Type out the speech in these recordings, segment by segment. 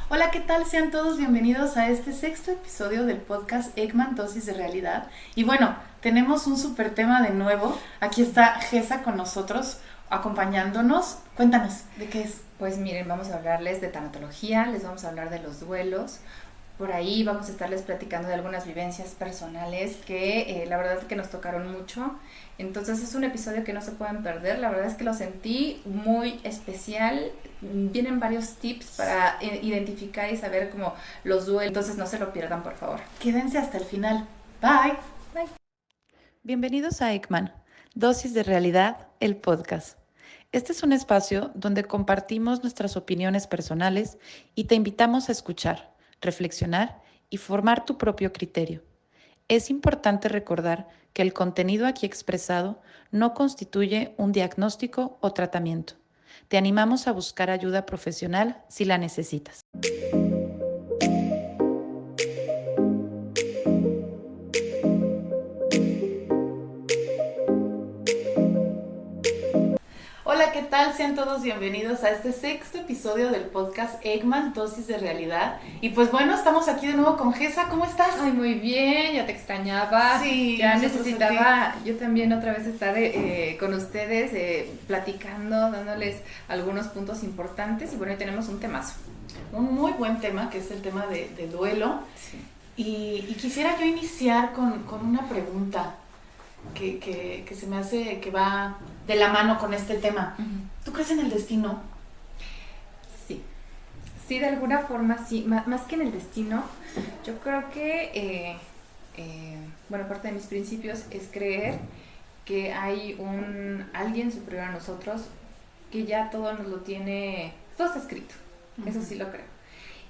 Hola, ¿qué tal? Sean todos bienvenidos a este sexto episodio del podcast Ekman Dosis de Realidad. Y bueno, tenemos un súper tema de nuevo. Aquí está Gesa con nosotros, acompañándonos. Cuéntanos, ¿de qué es? Pues miren, vamos a hablarles de tanatología, les vamos a hablar de los duelos. Por ahí vamos a estarles platicando de algunas vivencias personales que la verdad es que nos tocaron mucho. Entonces es un episodio que no se pueden perder. La verdad es que lo sentí muy especial. Vienen varios tips para identificar y saber cómo los duelos. Entonces no se lo pierdan, por favor. Quédense hasta el final. Bye. Bye. Bienvenidos a Ekman, Dosis de Realidad, el podcast. Este es un espacio donde compartimos nuestras opiniones personales y te invitamos a escuchar, reflexionar y formar tu propio criterio. Es importante recordar que el contenido aquí expresado no constituye un diagnóstico o tratamiento. Te animamos a buscar ayuda profesional si la necesitas. Hola, ¿qué tal? Sean todos bienvenidos a este sexto episodio del podcast Ekman, Dosis de Realidad. Y pues bueno, estamos aquí de nuevo con Gesa. ¿Cómo estás? Ay, muy bien, ya te extrañaba. Sí, Ya nosotros necesitaba yo también otra vez estar con ustedes, platicando, dándoles algunos puntos importantes. Y bueno, hoy tenemos un temazo. un muy buen tema, que es el tema de duelo. Sí. Y quisiera yo iniciar con una pregunta que se me hace que va de la mano con este tema. ¿Tú crees en el destino? Sí, sí, de alguna forma sí, más que en el destino, yo creo que, bueno, parte de mis principios es creer que hay alguien superior a nosotros que ya todo nos lo tiene, todo está escrito, eso sí lo creo.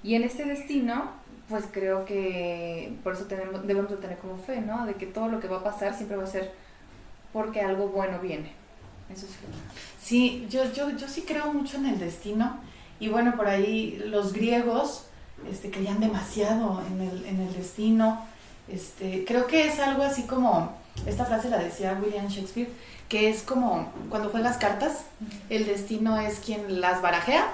Y en este destino, pues creo que por eso debemos de tener como fe, ¿no? De que todo lo que va a pasar siempre va a ser porque algo bueno viene. Eso sí lo creo. Sí, yo sí creo mucho en el destino. Y bueno, por ahí los griegos creían demasiado en el destino. Creo que es algo así como, esta frase la decía William Shakespeare, que es como cuando juegas cartas, el destino es quien las barajea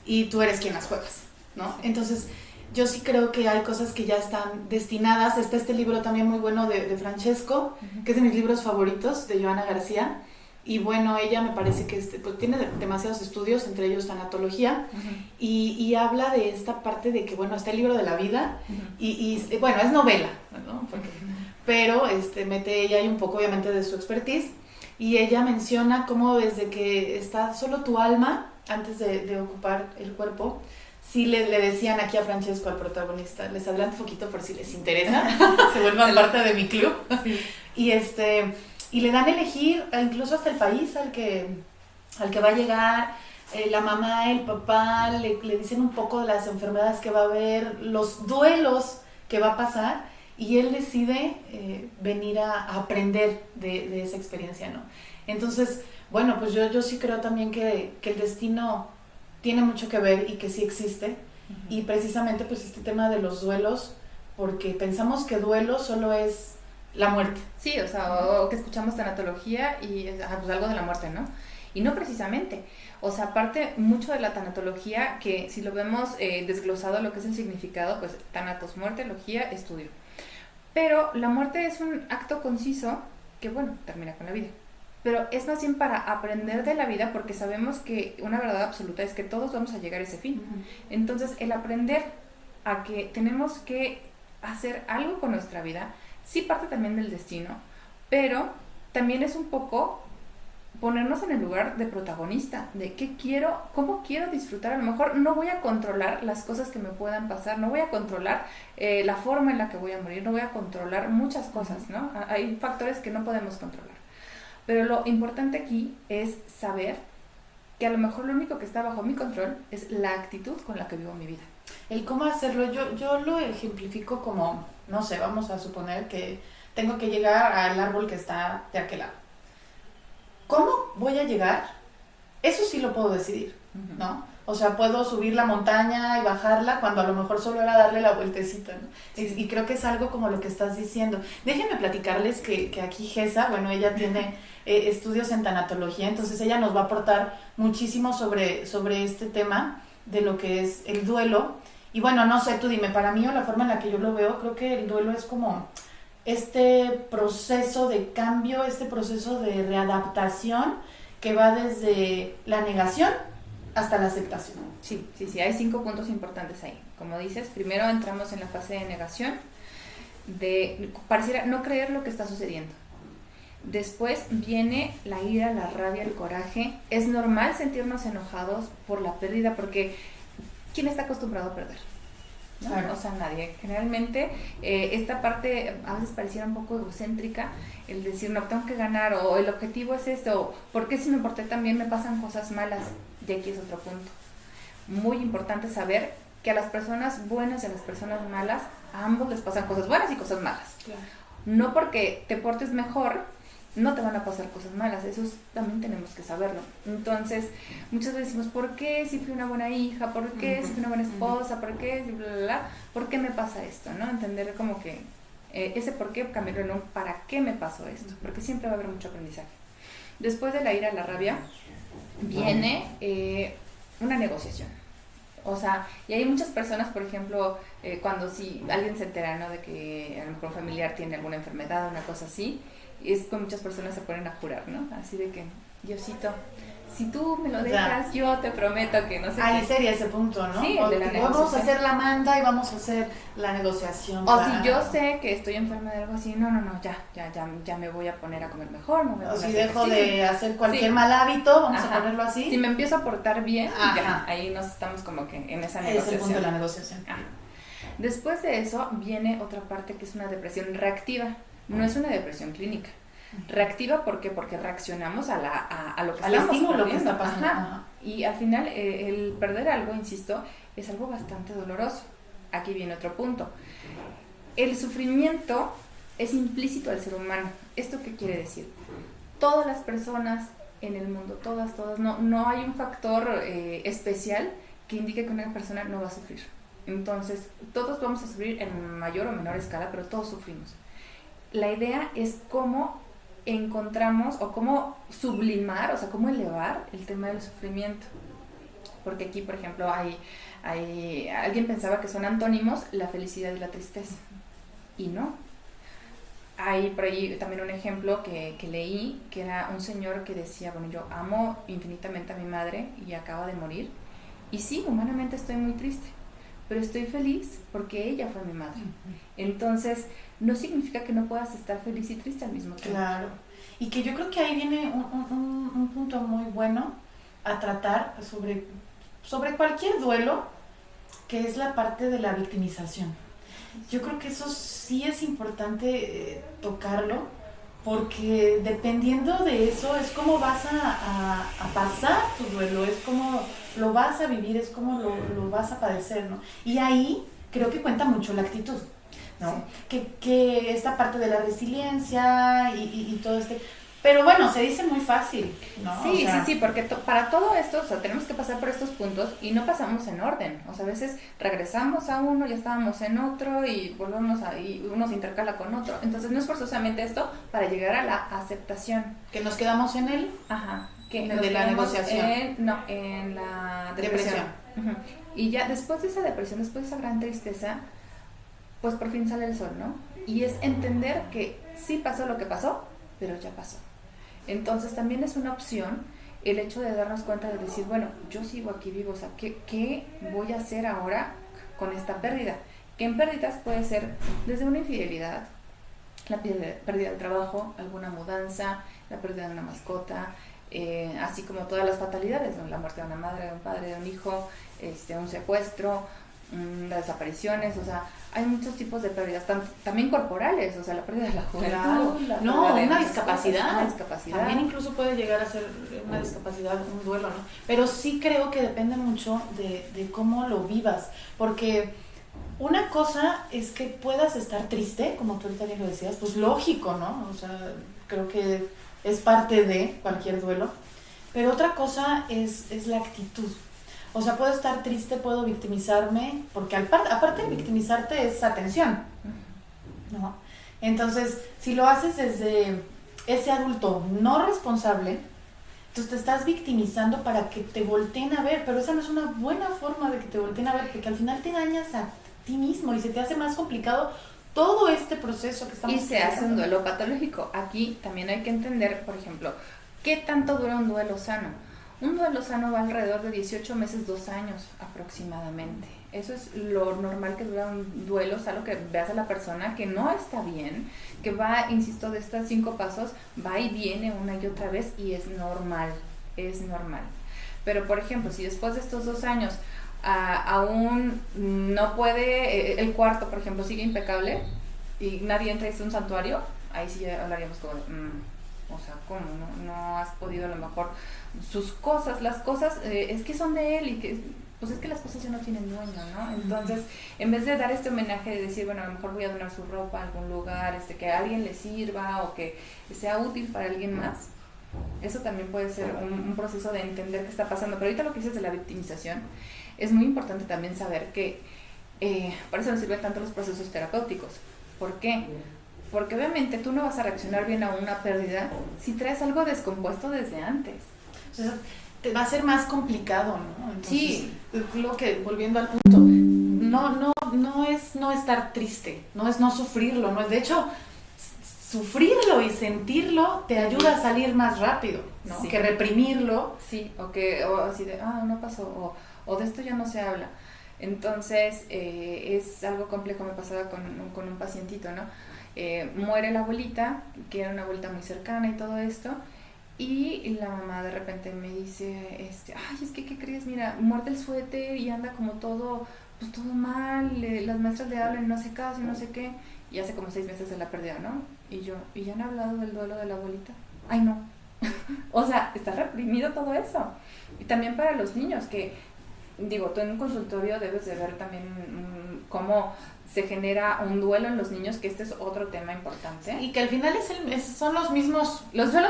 y tú eres quien las juegas, ¿no? Entonces, yo sí creo que hay cosas que ya están destinadas. Está este libro también muy bueno de Francesco, que es de mis libros favoritos, de Joana García. Y bueno, ella me parece que pues tiene demasiados estudios, entre ellos tanatología, y habla de esta parte de que, bueno, está el libro de la vida, y bueno, es novela, ¿no? Pero mete ella ahí un poco, obviamente, de su expertise, y ella menciona cómo desde que está solo tu alma, antes de ocupar el cuerpo, sí le decían aquí a Francesco, al protagonista, les adelanto un poquito por si les interesa, se vuelvan parte de mi club, sí. Y le dan a elegir incluso hasta el país al que va a llegar, la mamá, el papá, le dicen un poco de las enfermedades que va a haber, los duelos que va a pasar, y él decide venir a aprender de esa experiencia, ¿no? Entonces, bueno, pues yo sí creo también que el destino tiene mucho que ver y que sí existe, y precisamente pues este tema de los duelos, porque pensamos que duelo solo es la muerte. Sí, o sea, o que escuchamos tanatología y pues algo de la muerte, ¿no? Y no precisamente. O sea, aparte mucho de la tanatología, que si lo vemos desglosado lo que es el significado, pues tanatos, muerte, logía, estudio. Pero la muerte es un acto conciso que, bueno, termina con la vida. Pero es más bien para aprender de la vida, porque sabemos que una verdad absoluta es que todos vamos a llegar a ese fin. Entonces, el aprender a que tenemos que hacer algo con nuestra vida, sí parte también del destino, pero también es un poco ponernos en el lugar de protagonista, de qué quiero, cómo quiero disfrutar. A lo mejor no voy a controlar las cosas que me puedan pasar, no voy a controlar la forma en la que voy a morir, no voy a controlar muchas cosas, ¿no? Hay factores que no podemos controlar. Pero lo importante aquí es saber que a lo mejor lo único que está bajo mi control es la actitud con la que vivo mi vida. El cómo hacerlo, yo lo ejemplifico como, no sé, vamos a suponer que tengo que llegar al árbol que está de aquel lado. ¿Cómo voy a llegar? Eso sí lo puedo decidir, ¿no? O sea, puedo subir la montaña y bajarla cuando a lo mejor solo era darle la vueltecita, ¿no? Y creo que es algo como lo que estás diciendo. Déjenme platicarles que aquí Gesa, bueno, ella tiene estudios en tanatología, entonces ella nos va a aportar muchísimo sobre este tema. de lo que es el duelo. Y bueno, no sé, tú dime, para mí o la forma en la que yo lo veo, creo que el duelo es como este proceso de cambio, este proceso de readaptación que va desde la negación hasta la aceptación. Sí, hay 5 puntos importantes ahí. Como dices, primero entramos en la fase de negación, de pareciera no creer lo que está sucediendo. Después viene la ira, la rabia, el coraje. Es normal sentirnos enojados por la pérdida, porque ¿quién está acostumbrado a perder? ¿No? Claro. O sea, nadie. Generalmente esta parte a veces pareciera un poco egocéntrica, el decir no, tengo que ganar, o el objetivo es esto, o ¿por qué si me porté tan bien me pasan cosas malas? Y aquí es otro punto. Muy importante saber que a las personas buenas y a las personas malas, a ambos les pasan cosas buenas y cosas malas. Claro. No porque te portes mejor, no te van a pasar cosas malas, eso también tenemos que saberlo. Entonces, muchas veces decimos, ¿por qué si fui una buena hija? ¿Por qué si fui una buena esposa? ¿Por qué? Bla, bla, bla. ¿Por qué me pasa esto? ¿No? Entender como que ese por qué cambiarlo en un ¿para qué me pasó esto? Porque siempre va a haber mucho aprendizaje. Después de la ira, la rabia, viene una negociación. O sea, y hay muchas personas, por ejemplo, cuando si alguien se entera, ¿no?, de que a lo mejor un familiar tiene alguna enfermedad, una cosa así, es que muchas personas se ponen a jurar, ¿no? Así de que, Diosito, si tú me lo dejas, yo te prometo que no sé ahí qué. sería ese punto, ¿no? Sí, o de la vamos a hacer la manda y vamos a hacer la negociación. O claro. Si yo sé que estoy enferma de algo así, no, ya me voy a poner a comer mejor, no me voy o si dejo de hacer cualquier mal hábito, vamos a ponerlo así. Si me empiezo a portar bien, ya, ahí nos estamos como que en esa negociación. Es el punto de la negociación. Después de eso viene otra parte que es una depresión reactiva, no es una depresión clínica. Reactiva, ¿por qué? Porque reaccionamos a lo que al estamos estímulo perdiendo. Que está pasando. Y al final el perder algo, insisto, es algo bastante doloroso. Aquí viene otro punto. El sufrimiento es implícito al ser humano. ¿Esto qué quiere decir? Todas las personas en el mundo, todas, no hay un factor especial que indique que una persona no va a sufrir. Entonces, todos vamos a sufrir en mayor o menor escala, pero todos sufrimos. La idea es cómo encontramos o cómo sublimar, o sea, cómo elevar el tema del sufrimiento. Porque aquí, por ejemplo, alguien pensaba que son antónimos la felicidad y la tristeza. Y no. Hay por ahí también un ejemplo que leí, que era un señor que decía, bueno, yo amo infinitamente a mi madre y acaba de morir. Y sí, humanamente estoy muy triste, pero estoy feliz porque ella fue mi madre. Entonces, no significa que no puedas estar feliz y triste al mismo tiempo. Claro, y que yo creo que ahí viene un punto muy bueno a tratar sobre cualquier duelo, que es la parte de la victimización. Yo creo que eso sí es importante tocarlo, porque dependiendo de eso es como vas a pasar tu duelo, es como lo vas a vivir, es como lo vas a padecer, ¿no? Y ahí creo que cuenta mucho la actitud, ¿no? Sí. Que esta parte de la resiliencia y todo pero bueno, se dice muy fácil, ¿no? Sí, o sea, sí, porque para todo esto, o sea, tenemos que pasar por estos puntos y no pasamos en orden. O sea, a veces regresamos a uno, ya estábamos en otro y volvemos y uno se intercala con otro. Entonces no es forzosamente esto para llegar a la aceptación. Que nos quedamos en él. Que de la negociación. En la depresión. Y ya después de esa depresión, después de esa gran tristeza, pues por fin sale el sol, ¿no? Y es entender que sí pasó lo que pasó, pero ya pasó. Entonces también es una opción el hecho de darnos cuenta de decir, bueno, yo sigo aquí vivo, o sea, ¿qué voy a hacer ahora con esta pérdida? Que en pérdidas puede ser desde una infidelidad, la pérdida del trabajo, alguna mudanza, la pérdida de una mascota, así como todas las fatalidades, ¿no? La muerte de una madre, de un padre, de un hijo, un secuestro, las desapariciones, o sea, hay muchos tipos de pérdidas, también corporales, o sea, la pérdida de la juventud, una discapacidad. Discapacidad. También incluso puede llegar a ser una discapacidad, un duelo, ¿no? Pero sí creo que depende mucho de cómo lo vivas, porque una cosa es que puedas estar triste, como tú ahorita bien lo decías, pues lógico, ¿no? O sea, creo que es parte de cualquier duelo, pero otra cosa es la actitud. O sea, puedo estar triste, puedo victimizarme, porque aparte de victimizarte es atención, ¿no? Entonces, si lo haces desde ese adulto no responsable, Entonces te estás victimizando para que te volteen a ver, pero esa no es una buena forma de que te volteen a ver, porque al final te dañas a ti mismo y se te hace más complicado todo este proceso que estamos Y se hace un duelo patológico. Aquí también hay que entender, por ejemplo, ¿qué tanto dura un duelo sano? Un duelo sano va alrededor de 18 meses, 2 años aproximadamente. Eso es lo normal que dura un duelo, solo que veas a la persona que no está bien, que va, insisto, de estos 5 pasos, va y viene una y otra vez y es normal, es normal. Pero, por ejemplo, si después de estos 2 años aún no puede, el cuarto, por ejemplo, sigue impecable y nadie entra y es un santuario, ahí sí ya hablaríamos como de, o sea, ¿cómo? No has podido a lo mejor sus cosas, las cosas, es que son de él y que, pues es que las cosas ya no tienen dueño, ¿no? Entonces, en vez de dar este homenaje de decir, bueno, a lo mejor voy a donar su ropa a algún lugar, que a alguien le sirva o que sea útil para alguien más, eso también puede ser un proceso de entender qué está pasando. Pero ahorita lo que dices de la victimización, es muy importante también saber que por eso nos sirven tanto los procesos terapéuticos. ¿Por qué? Porque obviamente tú no vas a reaccionar bien a una pérdida si traes algo descompuesto desde antes. O sea, te va a ser más complicado, ¿no? Entonces, sí. Lo que, volviendo al punto, no es no estar triste, no es no sufrirlo, no es, de hecho, sufrirlo y sentirlo te ayuda a salir más rápido, ¿no? Sí. Que reprimirlo. Sí, o así de, no pasó, o de esto ya no se habla. Entonces, es algo complejo. Me pasaba con un pacientito, ¿no? Muere la abuelita, que era una abuelita muy cercana y todo esto, y la mamá de repente me dice, ay, es que, ¿qué crees? Mira, muerde el suéter y anda como todo, pues todo mal, las maestras le hablan y no hace caso y no sé qué, y hace como 6 meses de la pérdida, ¿no? Y yo, ¿y ya han hablado del duelo de la abuelita? Ay, no. O sea, está reprimido todo eso. Y también para los niños, que, digo, tú en un consultorio debes de ver también cómo se genera un duelo en los niños, que este es otro tema importante. Y que al final son los mismos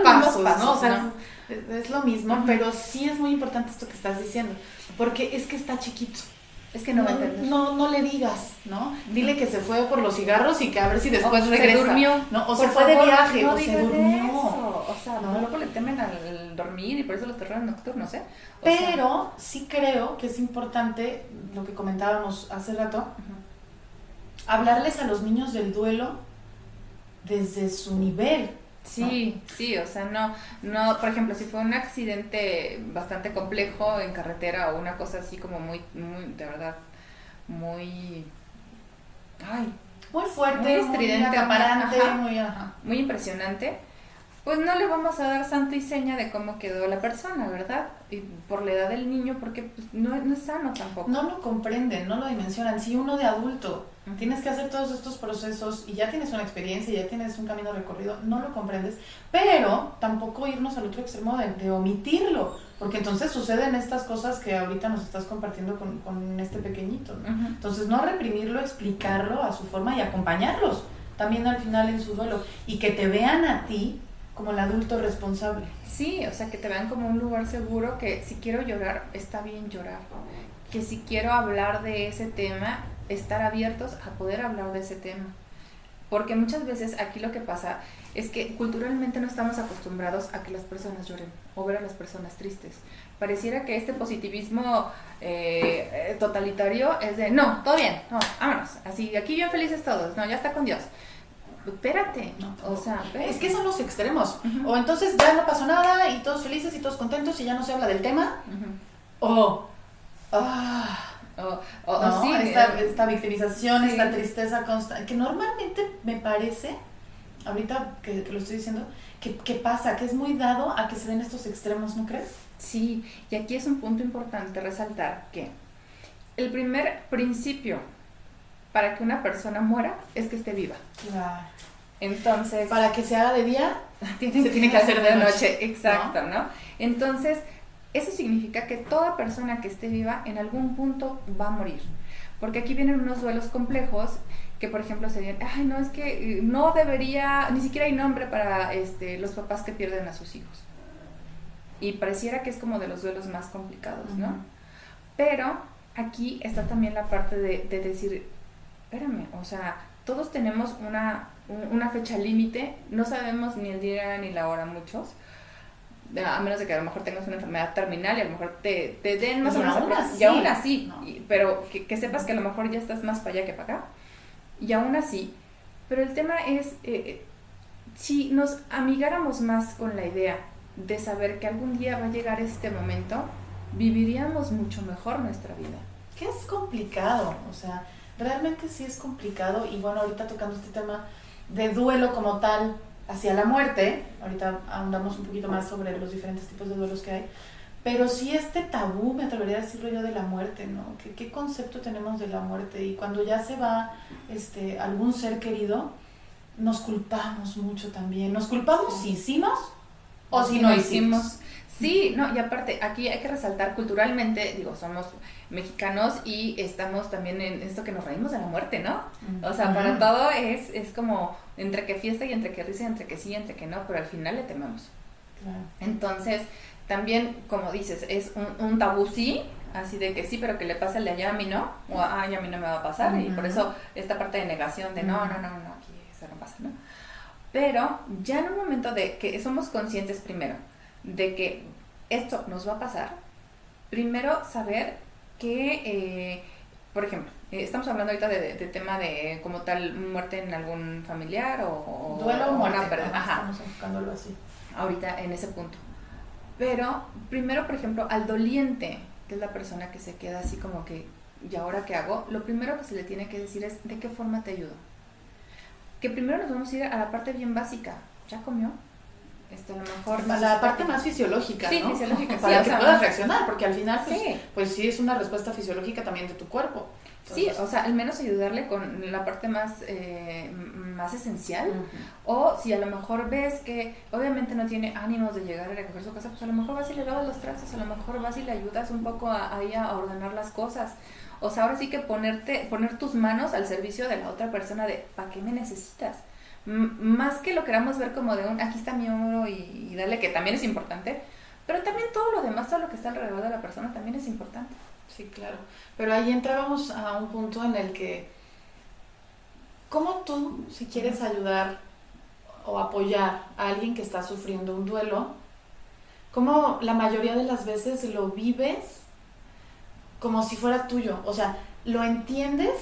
pasos, ¿no? O sea, ¿no? es lo mismo, Uh-huh. Pero sí es muy importante esto que estás diciendo, porque es que está chiquito. Es que no va a entender. No le digas, ¿no? Dile que se fue por los cigarros y que a ver si después regresa. Se durmió. ¿No? O se fue de viaje, no o se durmió. Eso. O sea, luego le temen al dormir y por eso los terrores nocturnos, ¿eh? Pero sí creo que es importante, lo que comentábamos hace rato, uh-huh, hablarles a los niños del duelo desde su nivel. Sí, ¿no? Sí, o sea, no, por ejemplo, si fue un accidente bastante complejo en carretera o una cosa así como muy, de verdad, muy fuerte, muy estridente, muy acaparante, muy impresionante, pues no le vamos a dar santo y seña de cómo quedó la persona, ¿verdad? Y por la edad del niño, porque pues, no es sano tampoco. No lo comprenden, no lo dimensionan. Si uno de adulto tienes que hacer todos estos procesos y ya tienes una experiencia, ya tienes un camino recorrido, no lo comprendes, pero tampoco irnos al otro extremo de omitirlo, porque entonces suceden estas cosas que ahorita nos estás compartiendo con este pequeñito, ¿no? Uh-huh. Entonces no reprimirlo, explicarlo a su forma y acompañarlos también al final en su duelo, y que te vean a ti como el adulto responsable. Sí, o sea, que te vean como un lugar seguro, que si quiero llorar, está bien llorar, que si quiero hablar de ese tema, estar abiertos a poder hablar de ese tema. Porque muchas veces aquí lo que pasa es que culturalmente no estamos acostumbrados a que las personas lloren o ver a las personas tristes. Pareciera que este positivismo totalitario es de, no, todo bien, no, vámonos, así, aquí bien felices todos, no, ya está con Dios. Espérate, o sea, espérate. Es que son los extremos. Uh-huh. O entonces ya no pasó nada y todos felices y todos contentos y ya no se habla del tema. Uh-huh. ¿No? Sí, esta victimización, sí, esta tristeza constante, que normalmente me parece, ahorita que lo estoy diciendo, que pasa, que es muy dado a que se den estos extremos, ¿no crees? Sí, y aquí es un punto importante resaltar que el primer principio para que una persona muera es que esté viva. Claro. Entonces, para que se haga de día, se tiene que hacer de noche. Exacto, ¿no? Entonces, eso significa que toda persona que esté viva en algún punto va a morir. Porque aquí vienen unos duelos complejos que, por ejemplo, serían, no, es que no debería, ni siquiera hay nombre para los papás que pierden a sus hijos. Y pareciera que es como de los duelos más complicados, ¿no? Uh-huh. Pero aquí está también la parte de decir, espérame, o sea, todos tenemos una fecha límite, no sabemos ni el día ni la hora muchos, a menos de que a lo mejor tengas una enfermedad terminal y a lo mejor te den más Y o menos aún así, y aún así, ¿no? pero que sepas que a lo mejor ya estás más para allá que para acá, y aún así, pero el tema es, si nos amigáramos más con la idea de saber que algún día va a llegar este momento, viviríamos mucho mejor nuestra vida. Que es complicado, o sea, realmente sí es complicado. Y bueno, ahorita tocando este tema de duelo como tal hacia la muerte, ahorita ahondamos un poquito más sobre los diferentes tipos de duelos que hay, pero sí este tabú, me atrevería a decirlo yo, de la muerte, ¿no? ¿Qué concepto tenemos de la muerte? Y cuando ya se va algún ser querido, nos culpamos mucho también. Nos culpamos si hicimos o si no hicimos. Sí, no, y aparte, aquí hay que resaltar culturalmente, digo, somos mexicanos y estamos también en esto que nos reímos de la muerte, ¿no? O sea, para todo es como entre que fiesta y entre que risa, entre que sí y entre que no, pero al final le tememos. Claro. Entonces, también, como dices, es un tabú sí, así de que sí, pero que le pase al de allá a mí no, o ay, a mí no me va a pasar, y por eso esta parte de negación de no, aquí eso no pasa, ¿no? Pero ya en un momento de que somos conscientes primero de que esto nos va a pasar, primero saber que, por ejemplo, estamos hablando ahorita de tema de como tal muerte en algún familiar o duelo o muerte, estamos enfocándolo así. Ahorita en ese punto. Pero primero, por ejemplo, al doliente, que es la persona que se queda así como que, ¿y ahora qué hago? Lo primero que se le tiene que decir es, ¿de qué forma te ayudo? Que primero nos vamos a ir a la parte bien básica. ¿Ya comió? A lo mejor a la parte más fisiológica, sí, ¿no? fisiológica, para sí, que puedas reaccionar, porque al final pues sí es una respuesta fisiológica también de tu cuerpo. Entonces, sí, o sea, al menos ayudarle con la parte más esencial. O si a lo mejor ves que obviamente no tiene ánimos de llegar a recoger su casa, pues a lo mejor vas y le lavas los trastes, a lo mejor vas y le ayudas un poco a ordenar las cosas. O sea, ahora sí que poner tus manos al servicio de la otra persona de ¿para qué me necesitas? Más que lo queramos ver como de aquí está mi hombro y dale, que también es importante, pero también todo lo demás, todo lo que está alrededor de la persona también es importante. Sí, claro. Pero ahí entrábamos a un punto en el que, ¿cómo tú, si quieres ayudar o apoyar a alguien que está sufriendo un duelo, cómo la mayoría de las veces lo vives como si fuera tuyo? O sea, lo entiendes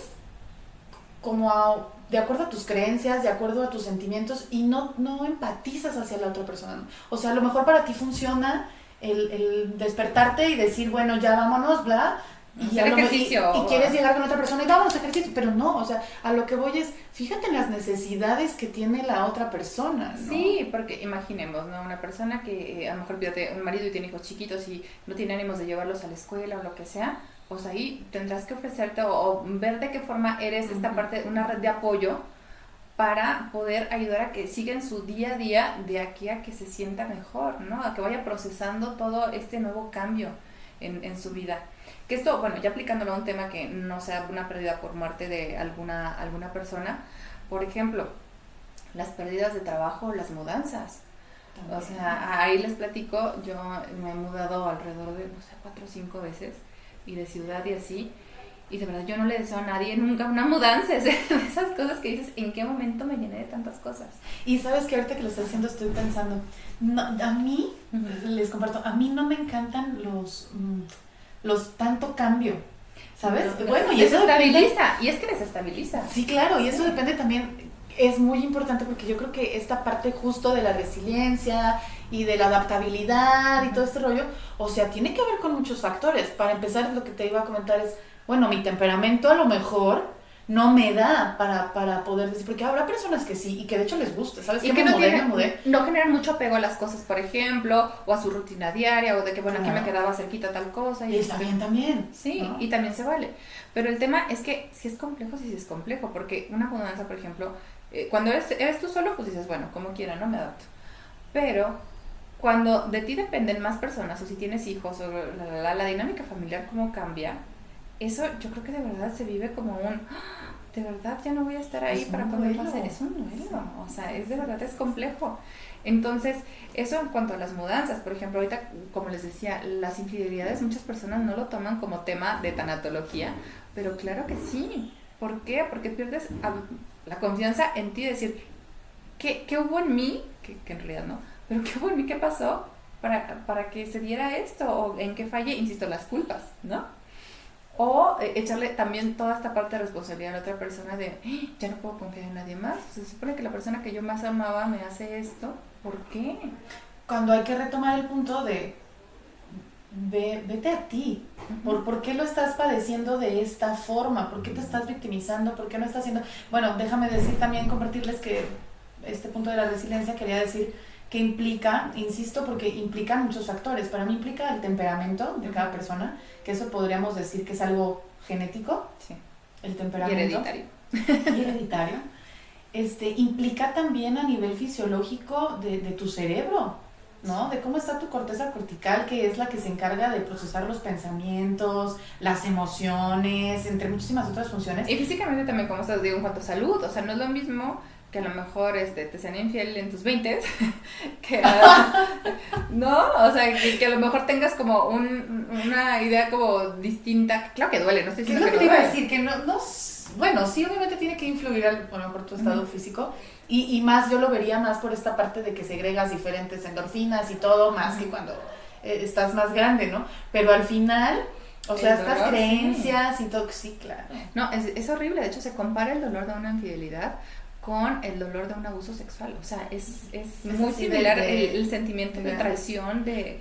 como de acuerdo a tus creencias, de acuerdo a tus sentimientos, y no empatizas hacia la otra persona, ¿no? O sea, a lo mejor para ti funciona el despertarte y decir, bueno, ya vámonos, bla, y quieres llegar con otra persona y vámonos a ejercicio, pero no, o sea, a lo que voy es, fíjate en las necesidades que tiene la otra persona, ¿no? Sí, porque imaginemos, ¿no? Una persona que a lo mejor pierde un marido y tiene hijos chiquitos y no tiene ánimos de llevarlos a la escuela o lo que sea, pues ahí tendrás que ofrecerte o ver de qué forma eres esta parte, una red de apoyo para poder ayudar a que siga en su día a día de aquí a que se sienta mejor, ¿no? A que vaya procesando todo este nuevo cambio en su vida. Que esto, bueno, ya aplicándolo a un tema que no sea una pérdida por muerte de alguna persona, por ejemplo, las pérdidas de trabajo, las mudanzas. También. O sea, ahí les platico, yo me he mudado alrededor de, 4 o 5 veces, y de ciudad y así, y de verdad yo no le deseo a nadie nunca una mudanza, es de esas cosas que dices, ¿en qué momento me llené de tantas cosas? Y sabes que ahorita que lo estoy haciendo estoy pensando, no, a mí, les comparto, a mí no me encantan los tanto cambio, ¿sabes? No, bueno, y eso desestabiliza, y es que desestabiliza. Sí, claro, y eso depende también, es muy importante porque yo creo que esta parte justo de la resiliencia y de la adaptabilidad y todo este rollo, o sea, tiene que ver con muchos factores. Para empezar, lo que te iba a comentar es, bueno, mi temperamento a lo mejor no me da para poder decir, porque habrá personas que sí, y que de hecho les gusta, ¿sabes? Y que no generan mucho apego a las cosas, por ejemplo, o a su rutina diaria, o de que, bueno, aquí me quedaba cerquita tal cosa. Y está bien también. Sí, ¿no? Y también se vale. Pero el tema es que si es complejo, sí es complejo, porque una mudanza, por ejemplo, cuando eres tú solo, pues dices, bueno, como quiera, ¿no? Me adapto. Pero cuando de ti dependen más personas, o si tienes hijos, o la dinámica familiar, cómo cambia, eso yo creo que de verdad se vive como de verdad ya no voy a estar ahí para cuando pase. Es un duelo, o sea, de verdad es complejo. Entonces, eso en cuanto a las mudanzas, por ejemplo, ahorita, como les decía, las infidelidades, muchas personas no lo toman como tema de tanatología, pero claro que sí. ¿Por qué? Porque pierdes la confianza en ti, decir, ¿qué hubo en mí? Que en realidad no, pero ¿qué hubo en mí? ¿Qué pasó? para que se diera esto, o en qué falle, insisto, las culpas, ¿no? O echarle también toda esta parte de responsabilidad a la otra persona de, ya no puedo confiar en nadie más, se supone que la persona que yo más amaba me hace esto, ¿por qué? Cuando hay que retomar el punto de, vete a ti. ¿Por qué lo estás padeciendo de esta forma? ¿Por qué te estás victimizando? ¿Por qué no estás haciendo...? Bueno, déjame decir también, compartirles que este punto de la resiliencia quería decir que implica, insisto, porque implican muchos factores. Para mí implica el temperamento de cada persona, que eso podríamos decir que es algo genético, sí. El temperamento. Y hereditario. Y hereditario. Implica también a nivel fisiológico de tu cerebro, ¿no? De cómo está tu corteza cortical, que es la que se encarga de procesar los pensamientos, las emociones, entre muchísimas otras funciones. Y físicamente también, como estás, digo, en cuanto a salud, o sea, no es lo mismo que a lo mejor te sean infiel en tus 20s, que ¿no? O sea, que a lo mejor tengas como una idea como distinta. Claro que duele, no estoy ¿Qué es diciendo lo que que te no iba a duele. decir? Que no, bueno, sí, obviamente tiene que influir por tu estado físico, y más yo lo vería más por esta parte de que segregas diferentes endorfinas y todo, más que cuando estás más grande, ¿no? Pero al final, o sea, El estas dolor, creencias y todo, sí, claro. No, es horrible, de hecho se compara el dolor de una infidelidad con el dolor de un abuso sexual, o sea, es muy similar el sentimiento de traición, de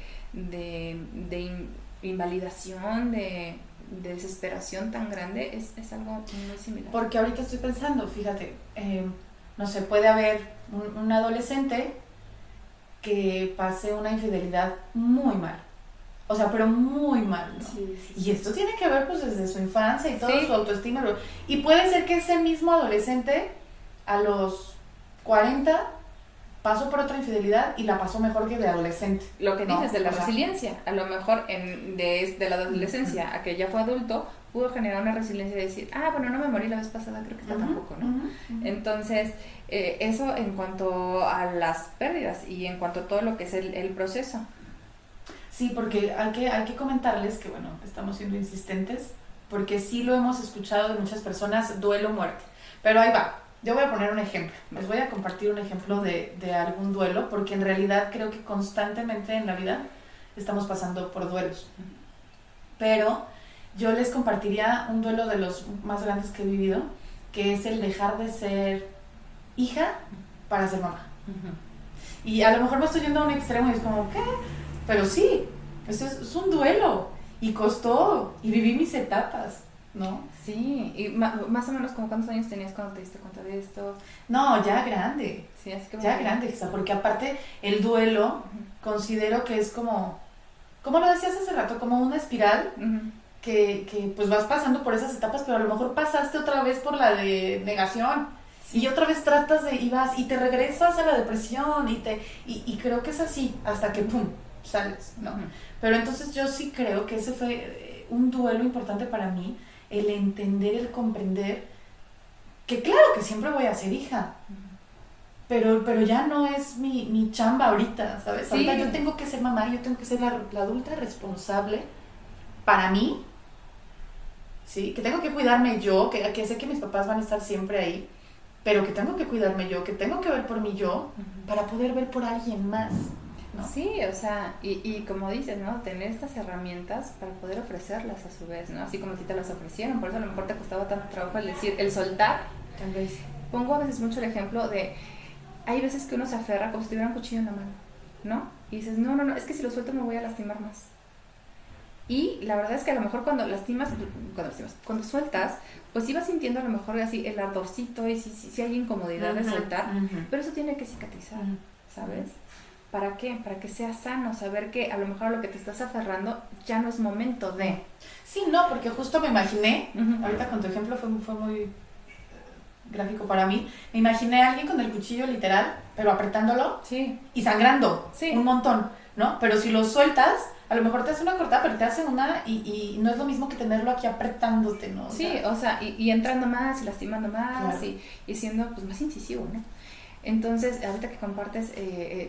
invalidación, de desesperación tan grande, es algo muy similar. Porque ahorita estoy pensando, fíjate, no sé, puede haber un adolescente que pase una infidelidad muy mal, o sea, pero muy mal, ¿no? Sí. Y esto tiene que ver pues desde su infancia y todo, Sí. su autoestima, y puede ser que ese mismo adolescente a los 40 pasó por otra infidelidad y la pasó mejor que de adolescente. Lo que dices de la O sea, resiliencia, a lo mejor de la adolescencia a que ya fue adulto, pudo generar una resiliencia de decir, bueno, no me morí la vez pasada, creo que esta tampoco, ¿no? Entonces, eso en cuanto a las pérdidas y en cuanto a todo lo que es el proceso. Sí, porque hay que comentarles que, bueno, estamos siendo insistentes, porque sí lo hemos escuchado de muchas personas, duelo, muerte. Pero ahí va. Yo voy a poner un ejemplo, les voy a compartir un ejemplo de algún duelo, porque en realidad creo que constantemente en la vida estamos pasando por duelos. Pero yo les compartiría un duelo de los más grandes que he vivido, que es el dejar de ser hija para ser mamá. Y a lo mejor me estoy yendo a un extremo y es como, ¿qué? Pero sí, esto es un duelo, y costó, y viví mis etapas, ¿no? Sí, y más o menos como cuántos años tenías cuando te diste cuenta de esto. No, ya grande. Sí, así que Ya grande, quizá, porque aparte el duelo considero que es como lo decías hace rato, como una espiral que pues vas pasando por esas etapas, pero a lo mejor pasaste otra vez por la de negación, y otra vez tratas de, y vas, y te regresas a la depresión, y creo que es así, hasta que pum, sales, ¿no? Pero entonces yo sí creo que ese fue un duelo importante para mí, el entender, el comprender que claro que siempre voy a ser hija, pero ya no es mi chamba ahorita, ¿sabes? Sí. Ahorita yo tengo que ser mamá, yo tengo que ser la adulta responsable para mí, ¿sí? Que tengo que cuidarme yo, que sé que mis papás van a estar siempre ahí, pero que tengo que cuidarme yo, que tengo que ver por mí yo, para poder ver por alguien más, ¿no? Sí, o sea, y como dices, ¿no? Tener estas herramientas para poder ofrecerlas a su vez, ¿no? Así como a ti te las ofrecieron, por eso a lo mejor te costaba tanto trabajo el decir, el soltar. Tal vez. Pongo a veces mucho el ejemplo de, hay veces que uno se aferra como si tuviera un cuchillo en la mano, ¿no? Y dices, no, es que si lo suelto me voy a lastimar más. Y la verdad es que a lo mejor cuando sueltas, pues ibas sintiendo a lo mejor así el ardorcito y si hay incomodidad de soltar, pero eso tiene que cicatrizar, ¿sabes? ¿Para qué? Para que sea sano, saber que a lo mejor a lo que te estás aferrando ya no es momento de... Sí, no, porque justo me imaginé, ahorita con tu ejemplo fue muy gráfico para mí, me imaginé a alguien con el cuchillo literal, pero apretándolo y sangrando un montón, ¿no? Pero si lo sueltas, a lo mejor te hace una cortada, pero te hace una y no es lo mismo que tenerlo aquí apretándote, ¿no? O sea, y entrando más y lastimando más, claro. y siendo pues más incisivo, ¿no? Entonces, ahorita que compartes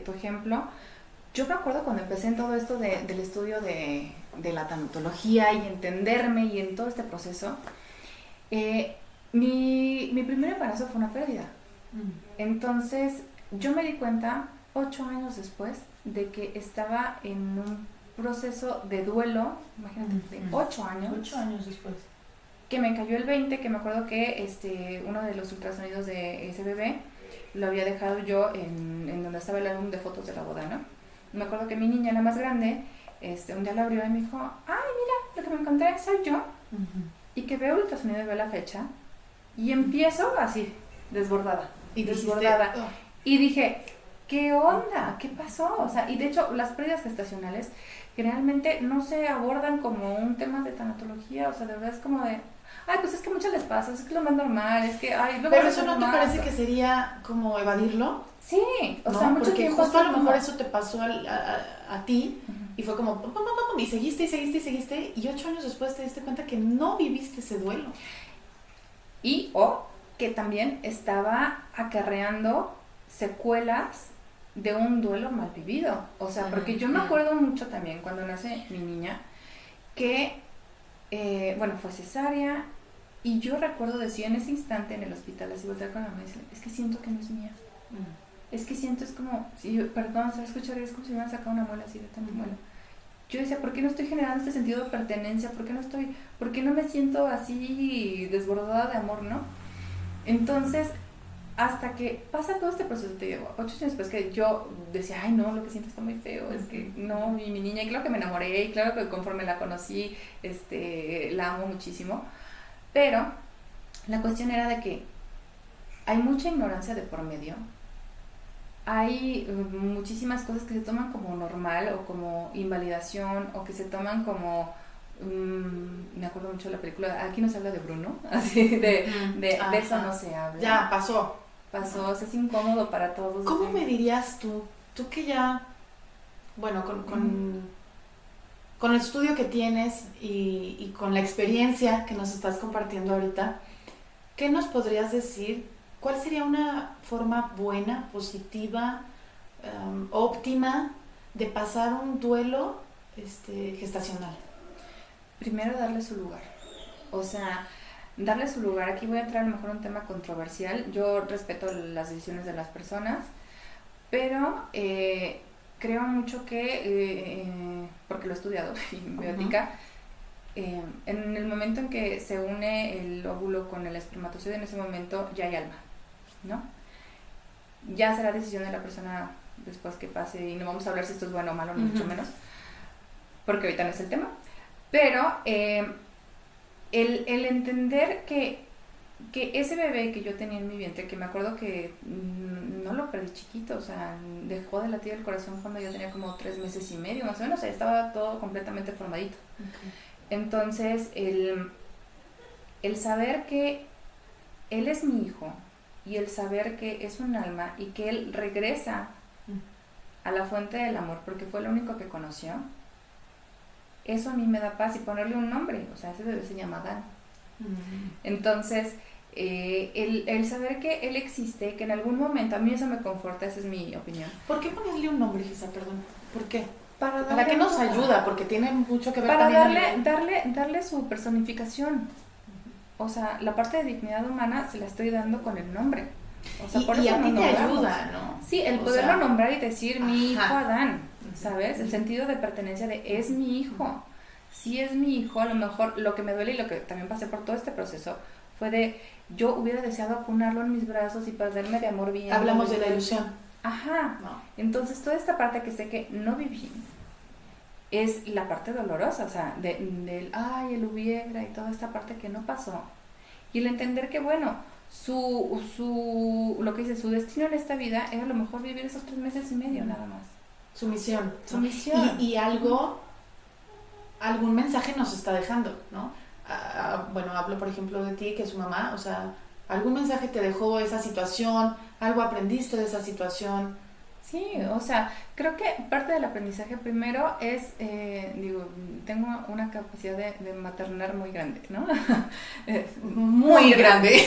tu ejemplo, yo me acuerdo cuando empecé en todo esto del estudio de la tanatología y entenderme y en todo este proceso, mi primer embarazo fue una pérdida. Entonces, yo me di cuenta 8 años después de que estaba en un proceso de duelo, imagínate, de 8 años. 8 años después. Que me cayó el 20, que me acuerdo que uno de los ultrasonidos de ese bebé lo había dejado yo en donde estaba el álbum de fotos de la boda, ¿no? Me acuerdo que mi niña, la más grande, un día la abrió y me dijo, ay, mira, lo que me encontré soy yo. Uh-huh. Y que veo el ultrasonido y veo la fecha y empiezo así, desbordada. Y desbordada. Dijiste, oh. Y dije, ¿qué onda? ¿Qué pasó? O sea, y de hecho, las pérdidas gestacionales generalmente no se abordan como un tema de tanatología, o sea, de verdad es como de, ay, pues es que a muchas les pasa, es que es lo más normal, es que, ay, Pero eso no te parece que sería como evadirlo? Sí, o ¿no? sea, mucho porque tiempo justo a lo como... mejor eso te pasó a ti, y fue como, pum, pum, pum, pum, y seguiste, y 8 años después te diste cuenta que no viviste ese duelo. Y o que también estaba acarreando secuelas de un duelo mal vivido. O sea, porque yo me acuerdo mucho también cuando nace mi niña que, bueno, fue cesárea y yo recuerdo decir en ese instante en el hospital, así voltear con la mamá y decirle, es que siento que no es mía. Es que siento, es como, si yo, perdón, se va a escuchar, es como si me hubieran sacado una muela así de tanto muela. Yo decía, ¿por qué no estoy generando este sentido de pertenencia? ¿Por qué no me siento así desbordada de amor, no? Entonces, hasta que pasa todo este proceso, te digo, 8 años después que yo decía, ay no, lo que siento está muy feo, es que no, y mi niña, y claro que me enamoré, y claro que conforme la conocí, la amo muchísimo, pero la cuestión era de que hay mucha ignorancia de por medio, hay muchísimas cosas que se toman como normal o como invalidación o que se toman como me acuerdo mucho de la película, aquí no se habla de Bruno, así de eso no se habla. Ya, pasó, o sea, es incómodo para todos. ¿Cómo me dirías tú que ya, bueno, con el estudio que tienes y con la experiencia que nos estás compartiendo ahorita, ¿qué nos podrías decir? ¿Cuál sería una forma buena, positiva, óptima de pasar un duelo gestacional? Primero, darle su lugar. O sea, darle su lugar. Aquí voy a entrar a lo mejor en un tema controversial. Yo respeto las decisiones de las personas, pero creo mucho que, porque lo he estudiado en bioética, en el momento en que se une el óvulo con el espermatozoide, en ese momento ya hay alma, ¿no? Ya será decisión de la persona después que pase, y no vamos a hablar si esto es bueno o malo, ni mucho menos, porque ahorita no es el tema, pero el entender que ese bebé que yo tenía en mi vientre, que me acuerdo que no lo perdí chiquito, o sea, dejó de latir el corazón cuando yo tenía como 3 meses y medio, más o menos, o sea, estaba todo completamente formadito. Okay. Entonces, el saber que él es mi hijo y el saber que es un alma y que él regresa a la fuente del amor porque fue lo único que conoció, eso a mí me da paz, y ponerle un nombre, o sea, ese bebé se llama Dan. Entonces, el saber que él existe, que en algún momento, a mí eso me conforta, esa es mi opinión. ¿Por qué ponerle un nombre, Gisa? Perdón, ¿por qué? ¿Para qué nos ayuda? Porque tiene mucho que ver para también darle su personificación. O sea, la parte de dignidad humana se la estoy dando con el nombre. O sea, por y eso a ti te ayuda, ¿no? Sí, el poderlo nombrar y decir mi hijo Adán, ¿sabes? El sentido de pertenencia de es mi hijo. Sí es mi hijo, a lo mejor lo que me duele y lo que también pasé por todo este proceso fue de yo hubiera deseado acunarlo en mis brazos y perderme de amor bien. Hablamos de la ilusión. Ajá. No. Entonces toda esta parte que sé que no viví es la parte dolorosa, o sea, del ay, el hubiera y toda esta parte que no pasó. Y el entender que, bueno, lo que dice, su destino en esta vida era a lo mejor vivir esos 3 meses y medio nada más. Su misión. Su misión. Y algún mensaje nos está dejando, ¿no? Bueno, hablo por ejemplo de ti, que es su mamá, o sea, algún mensaje te dejó esa situación, algo aprendiste de esa situación. Sí, o sea, creo que parte del aprendizaje primero es, tengo una capacidad de maternar muy grande, ¿no? Muy grande.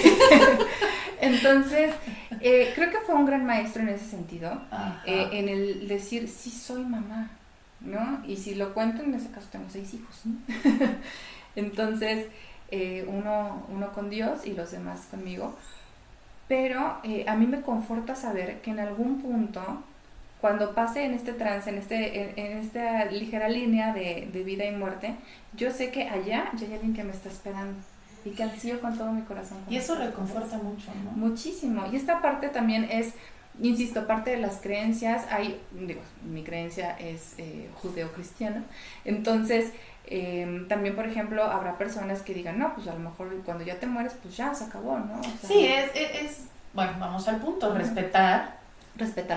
Entonces, creo que fue un gran maestro en ese sentido, en el decir, sí soy mamá, ¿no? Y si lo cuento, en ese caso tengo 6 hijos, ¿no? Entonces, uno con Dios y los demás conmigo. Pero a mí me conforta saber que en algún punto cuando pase en este trance, en esta ligera línea de vida y muerte, yo sé que allá ya hay alguien que me está esperando y que ansío con todo mi corazón. Y eso reconforta mucho, ¿no? Muchísimo. Y esta parte también es, insisto, parte de las creencias. Mi creencia es judeo-cristiana. Entonces, también, por ejemplo, habrá personas que digan, no, pues a lo mejor cuando ya te mueres, pues ya se acabó, ¿no? O sea, sí, bueno, vamos al punto, respetar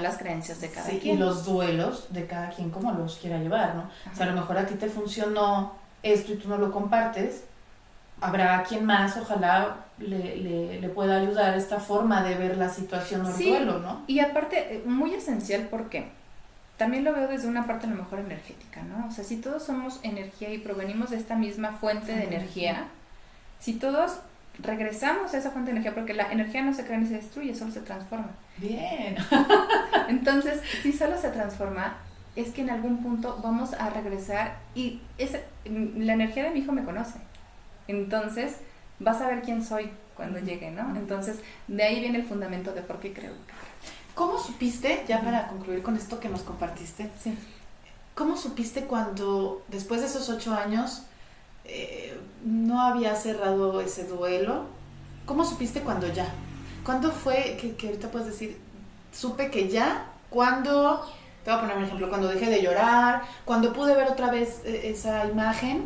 las creencias de cada sí, quien. Y los duelos de cada quien como los quiera llevar, ¿no? O sea, a lo mejor a ti te funcionó esto y tú no lo compartes, habrá quien más, ojalá le pueda ayudar esta forma de ver la situación o el duelo, ¿no? Y aparte, muy esencial, porque también lo veo desde una parte a lo mejor energética, ¿no? O sea, si todos somos energía y provenimos de esta misma fuente de energía, si todos regresamos a esa fuente de energía, porque la energía no se crea ni se destruye, solo se transforma. Bien. Entonces, si solo se transforma, es que en algún punto vamos a regresar y la energía de mi hijo me conoce. Entonces, va a saber quién soy cuando llegue, ¿no? Entonces, de ahí viene el fundamento de por qué creo. ¿Cómo supiste, ya para concluir con esto que nos compartiste, sí, cómo supiste cuando, después de esos 8 años, no había cerrado ese duelo? ¿Cómo supiste cuando ya? ¿Cuándo fue que ahorita puedes decir, supe que ya? ¿Cuándo? Te voy a poner un ejemplo, cuando dejé de llorar, cuando pude ver otra vez esa imagen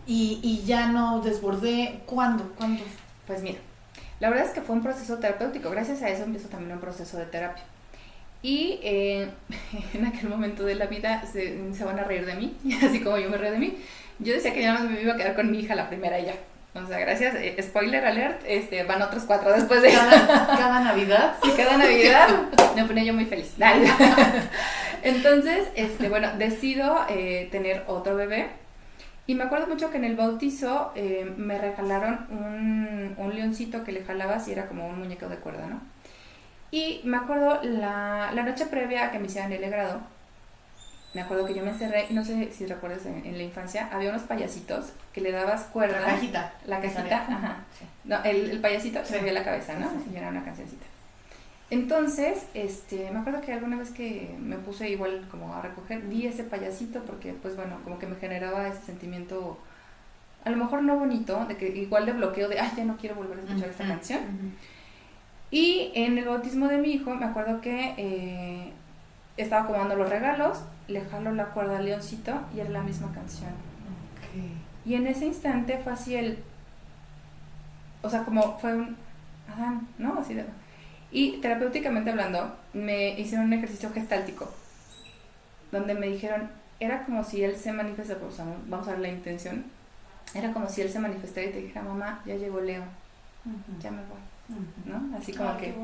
y ya no desbordé. ¿Cuándo? Pues mira, la verdad es que fue un proceso terapéutico. Gracias a eso empezó también un proceso de terapia. Y en aquel momento de la vida se van a reír de mí, así como yo me reí de mí. Yo decía que ya me iba a quedar con mi hija la primera y ya. O sea, gracias. Spoiler alert, van otros 4 después de cada Navidad. Sí, cada Navidad me ponía yo muy feliz. Entonces, bueno, decido tener otro bebé. Y me acuerdo mucho que en el bautizo me regalaron un leoncito que le jalabas y era como un muñeco de cuerda, ¿no? Y me acuerdo la noche previa a que me hicieran el legrado, me acuerdo que yo me encerré, no sé si recuerdas en la infancia, había unos payasitos que le dabas cuerda. La cajita, ajá. Sí. No, el payasito se movía la cabeza, ¿no? Sí. Y era una cancioncita. Entonces, me acuerdo que alguna vez que me puse igual como a recoger, vi ese payasito porque, pues bueno, como que me generaba ese sentimiento, a lo mejor no bonito, de que igual de bloqueo de, ya no quiero volver a escuchar esta canción. Y en el bautismo de mi hijo, me acuerdo que estaba acomodando los regalos, le jalo la cuerda al leoncito y era la misma canción. Okay. Y en ese instante fue así o sea, como fue un Adán, ¿no? Así de... Y terapéuticamente hablando, me hicieron un ejercicio gestáltico, donde me dijeron, era como si él se manifestara, pues, vamos a ver la intención, era como si él se manifestara y te dijera, mamá, ya llegó Leo, ya me voy, ¿no? Así como que...